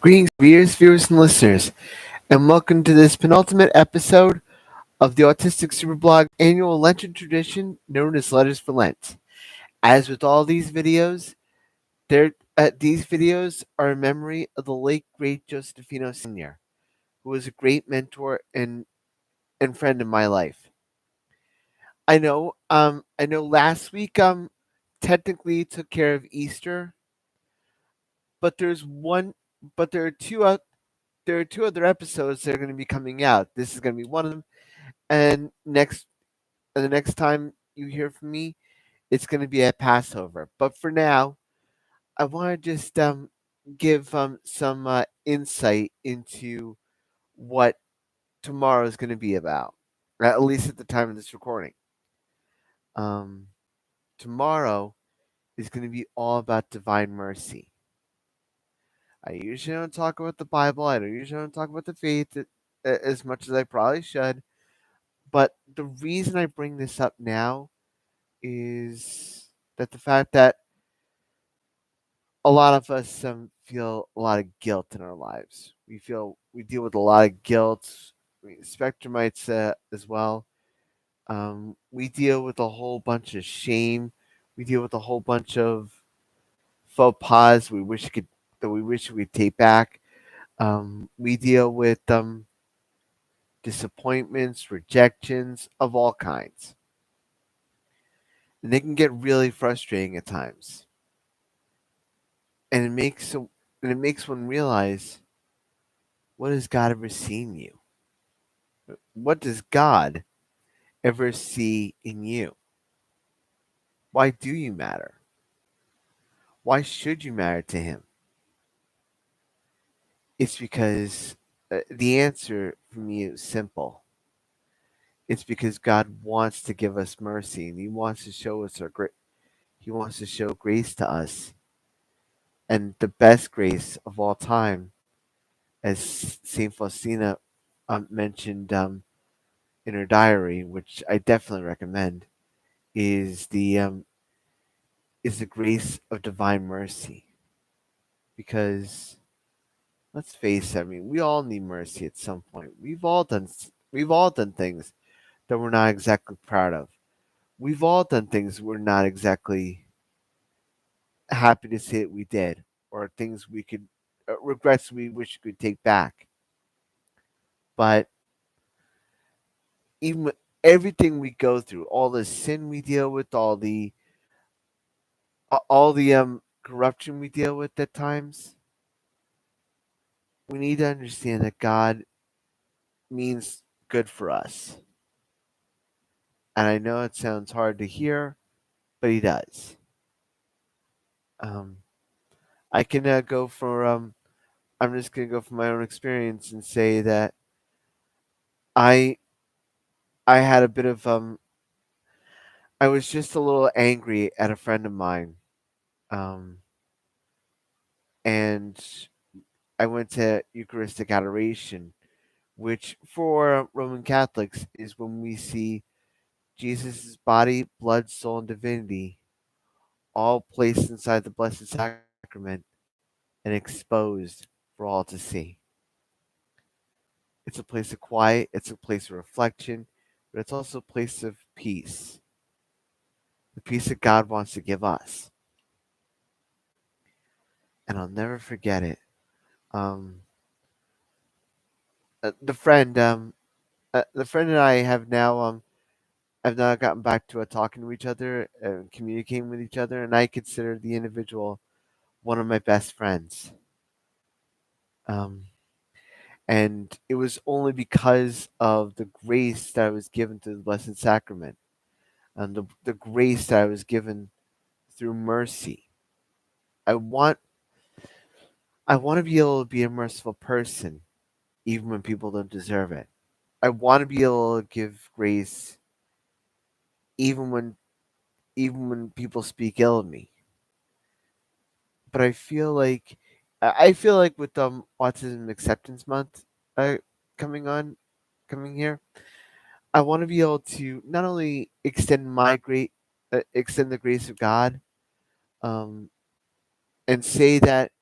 Greetings, readers, viewers, and listeners, and welcome to this penultimate episode of the Autistic Superblog's annual Lenten tradition known as Letters for Lent. As with all these videos, these videos are in memory of the late great Joseph Defino Sr., who was a great mentor and friend in my life. I know. Last week, technically took care of Easter, but there's one, but there are two other episodes that are going to be coming out. This is going to be one of them, and the next time you hear from me, it's going to be at Passover. But for now, I want to just give some insight into what tomorrow is going to be about, at least at the time of this recording. Um, Tomorrow is going to be all about divine mercy. I usually don't talk about the Bible. I don't usually don't talk about the faith as much as I probably should. But the reason I bring this up now is that the fact that a lot of us feel a lot of guilt in our lives. We deal with a lot of guilt. Spectrumites as well. We deal with a whole bunch of shame. We deal with a whole bunch of faux pas we wish we could take back. We deal with disappointments, rejections of all kinds, and they can get really frustrating at times. And it makes one realize, what has God ever seen you? What does God ever see in you? Why do you matter? Why should you matter to Him? It's because the answer for me is simple. It's because God wants to give us mercy, and He wants to show us He wants to show grace to us, and the best grace of all time, as Saint Faustina mentioned in her diary, which I definitely recommend, is the grace of divine mercy. Because let's face it, I mean, we all need mercy at some point. We've all done things that we're not exactly proud of. We've all done things we're not exactly happy to say that we did, or things we could regrets we wish we could take back. But even with everything we go through, all the sin we deal with, all the corruption we deal with at times, we need to understand that God means good for us. And I know it sounds hard to hear, but He does. Um, I can go for I'm just gonna go from my own experience and say that I I had a bit of I was just a little angry at a friend of mine, um, and I went to Eucharistic adoration, which for Roman Catholics is when we see Jesus' body, blood, soul, and divinity all placed inside the Blessed Sacrament and exposed for all to see. It's a place of quiet, it's a place of reflection, but it's also a place of peace. The peace that God wants to give us. And I'll never forget it. Um, the friend, the friend and I have now gotten back to talking to each other, communicating with each other, and I consider the individual one of my best friends. Um, and it was only because of the grace that I was given through the Blessed Sacrament, and the grace that I was given through mercy. I want I want to be able to be a merciful person, even when people don't deserve it. I want to be able to give grace, even when people speak ill of me. But I feel like with Autism Acceptance Month uh, coming on coming here, I want to be able to not only extend the grace of God, um, and say that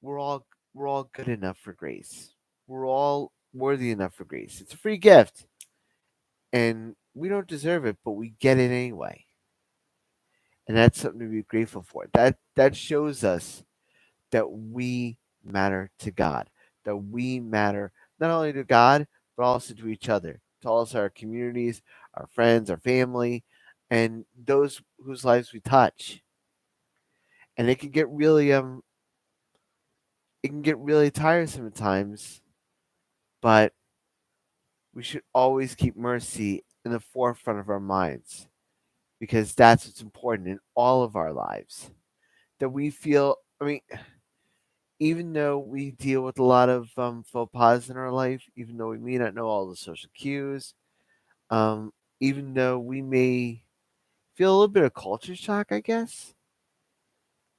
we're all we're all good enough for grace. We're all worthy enough for grace. It's a free gift, and we don't deserve it, but we get it anyway. And that's something to be grateful for. That shows us that we matter to God, that we matter not only to God, but also to each other, to also our communities, our friends, our family, and those whose lives we touch. And it can get really tiresome at times, but we should always keep mercy in the forefront of our minds because that's what's important in all of our lives. That we feel, I mean, even though we deal with a lot of faux pas in our life, even though we may not know all the social cues, um, even though we may feel a little bit of culture shock, I guess,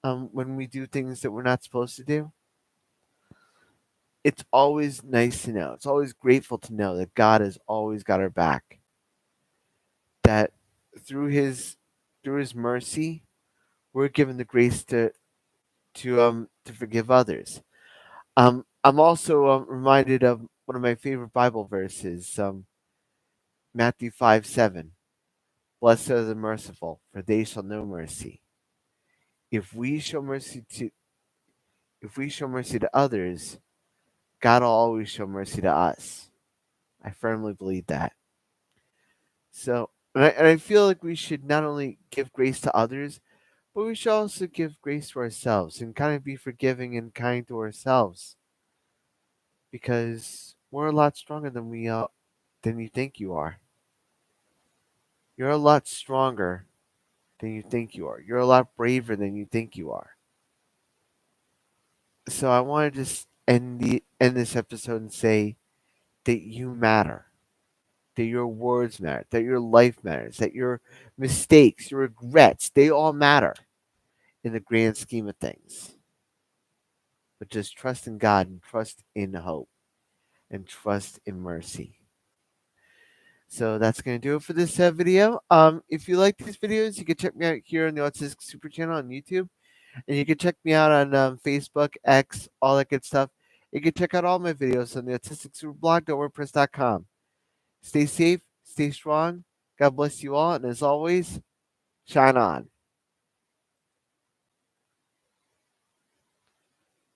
when we do things that we're not supposed to do, it's always nice to know. It's always grateful to know that God has always got our back. That through His mercy, we're given the grace to forgive others. I'm also reminded of one of my favorite Bible verses, Matthew 5:7. Blessed are the merciful, for they shall know mercy. If we show mercy to if we show mercy to others, God will always show mercy to us. I firmly believe that. So, and I feel like we should not only give grace to others, but we should also give grace to ourselves and kind of be forgiving and kind to ourselves because we're a lot stronger than you think you are. You're a lot stronger than you think you are. You're a lot braver than you think you are. So I want to just end this episode and say that you matter, that your words matter, that your life matters, that your mistakes, your regrets, they all matter in the grand scheme of things. But just trust in God and trust in hope and trust in mercy. So that's going to do it for this video. If you like these videos, you can check me out here on the Autistic Super Channel on YouTube. And you can check me out on Facebook, X, all that good stuff. You can check out all my videos on the autisticsuperblog.wordpress.com. Stay safe, stay strong. God bless you all. And as always, shine on.